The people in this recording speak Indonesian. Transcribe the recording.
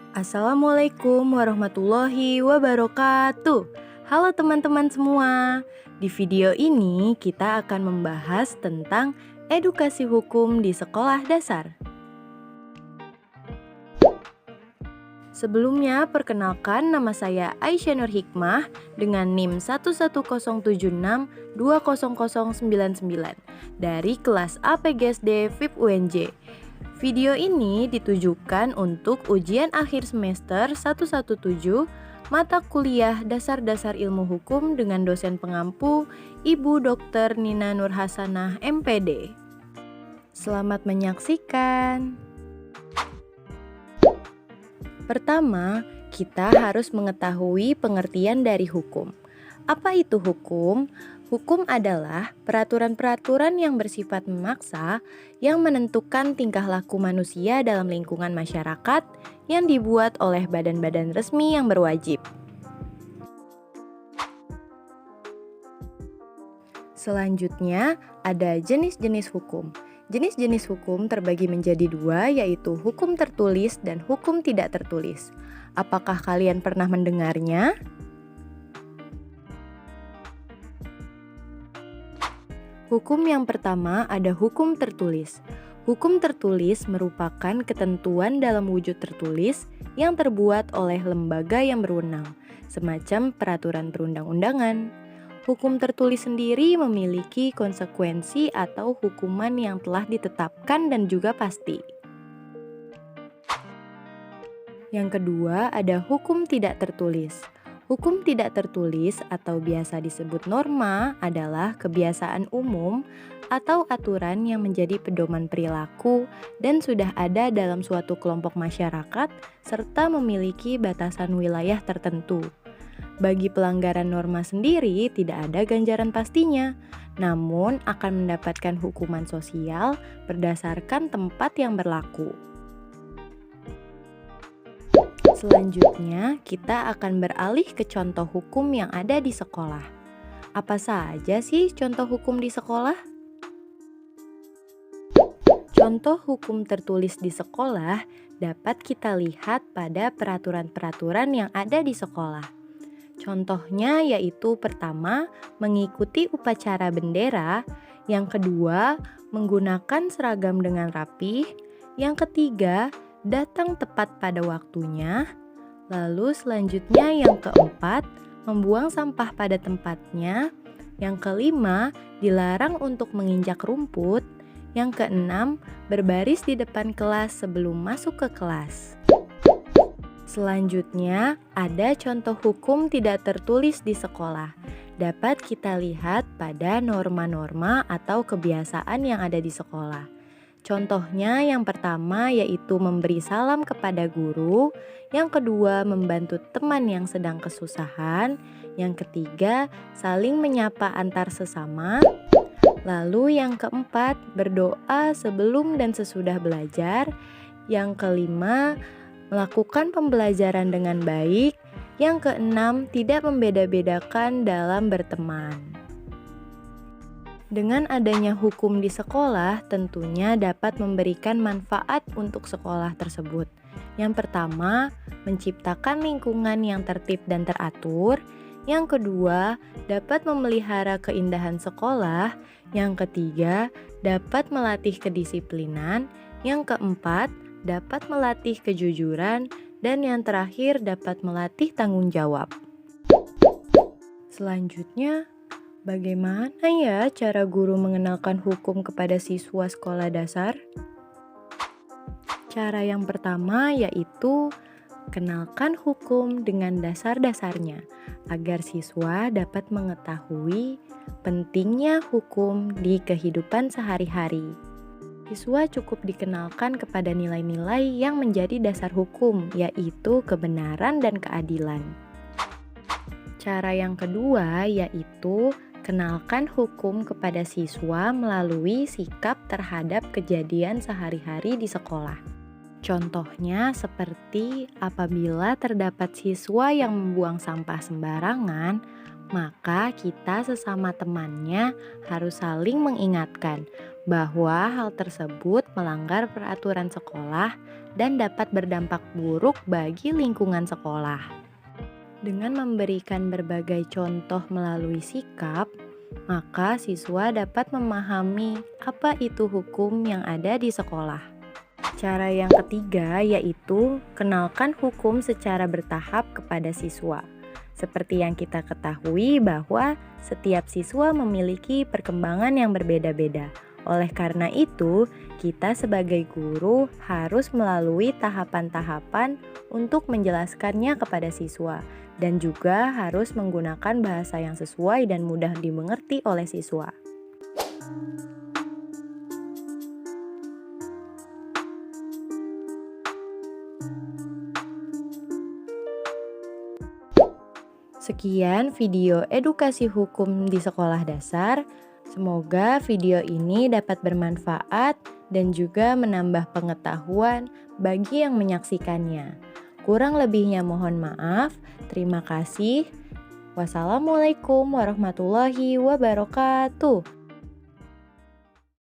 Assalamualaikum warahmatullahi wabarakatuh. Halo teman-teman semua. Di video ini kita akan membahas tentang edukasi hukum di sekolah dasar. Sebelumnya, perkenalkan nama saya Aisyah Nur Hikmah dengan NIM 11076200099 dari kelas APGSD FIP UNJ. Video ini ditujukan untuk ujian akhir semester 117 mata kuliah Dasar-Dasar Ilmu Hukum dengan dosen pengampu Ibu Dr. Nina Nur Hasanah MPD. Selamat menyaksikan. Pertama, kita harus mengetahui pengertian dari hukum. Apa itu hukum? Hukum adalah peraturan-peraturan yang bersifat memaksa yang menentukan tingkah laku manusia dalam lingkungan masyarakat yang dibuat oleh badan-badan resmi yang berwajib. Selanjutnya, ada jenis-jenis hukum. Jenis-jenis hukum terbagi menjadi dua, yaitu hukum tertulis dan hukum tidak tertulis. Apakah kalian pernah mendengarnya? Hukum yang pertama ada hukum tertulis. Hukum tertulis merupakan ketentuan dalam wujud tertulis yang terbuat oleh lembaga yang berwenang, semacam peraturan perundang-undangan. Hukum tertulis sendiri memiliki konsekuensi atau hukuman yang telah ditetapkan dan juga pasti. Yang kedua ada hukum tidak tertulis. Hukum tidak tertulis atau biasa disebut norma adalah kebiasaan umum atau aturan yang menjadi pedoman perilaku dan sudah ada dalam suatu kelompok masyarakat serta memiliki batasan wilayah tertentu. Bagi pelanggaran norma sendiri tidak ada ganjaran pastinya, namun akan mendapatkan hukuman sosial berdasarkan tempat yang berlaku. Selanjutnya, kita akan beralih ke contoh hukum yang ada di sekolah. Apa saja sih contoh hukum di sekolah? Contoh hukum tertulis di sekolah dapat kita lihat pada peraturan-peraturan yang ada di sekolah. Contohnya yaitu pertama, mengikuti upacara bendera, yang kedua, menggunakan seragam dengan rapih, yang ketiga, datang tepat pada waktunya, lalu selanjutnya yang keempat, membuang sampah pada tempatnya, yang kelima, dilarang untuk menginjak rumput, yang keenam, berbaris di depan kelas sebelum masuk ke kelas. Selanjutnya, ada contoh hukum tidak tertulis di sekolah. Dapat kita lihat pada norma-norma atau kebiasaan yang ada di sekolah. Contohnya yang pertama yaitu memberi salam kepada guru, yang kedua membantu teman yang sedang kesusahan, yang ketiga saling menyapa antar sesama, lalu yang keempat berdoa sebelum dan sesudah belajar, yang kelima melakukan pembelajaran dengan baik, yang keenam tidak membeda-bedakan dalam berteman. Dengan adanya hukum di sekolah tentunya dapat memberikan manfaat untuk sekolah tersebut. Yang pertama, menciptakan lingkungan yang tertib dan teratur. Yang kedua, dapat memelihara keindahan sekolah. Yang ketiga, dapat melatih kedisiplinan. Yang keempat, dapat melatih kejujuran, dan yang terakhir dapat melatih tanggung jawab. Selanjutnya, bagaimana ya cara guru mengenalkan hukum kepada siswa sekolah dasar? Cara yang pertama yaitu kenalkan hukum dengan dasar-dasarnya, agar siswa dapat mengetahui pentingnya hukum di kehidupan sehari-hari. Siswa cukup dikenalkan kepada nilai-nilai yang menjadi dasar hukum, yaitu kebenaran dan keadilan. Cara yang kedua yaitu kenalkan hukum kepada siswa melalui sikap terhadap kejadian sehari-hari di sekolah. Contohnya seperti apabila terdapat siswa yang membuang sampah sembarangan, Maka kita sesama temannya harus saling mengingatkan bahwa hal tersebut melanggar peraturan sekolah dan dapat berdampak buruk bagi lingkungan sekolah. Dengan memberikan berbagai contoh melalui sikap, maka siswa dapat memahami apa itu hukum yang ada di sekolah. Cara yang ketiga yaitu kenalkan hukum secara bertahap kepada siswa. Seperti yang kita ketahui bahwa setiap siswa memiliki perkembangan yang berbeda-beda. Oleh karena itu, kita sebagai guru harus melalui tahapan-tahapan untuk menjelaskannya kepada siswa dan juga harus menggunakan bahasa yang sesuai dan mudah dimengerti oleh siswa. Sekian video edukasi hukum di sekolah dasar. Semoga video ini dapat bermanfaat dan juga menambah pengetahuan bagi yang menyaksikannya. Kurang lebihnya mohon maaf. Terima kasih. Wassalamualaikum warahmatullahi wabarakatuh.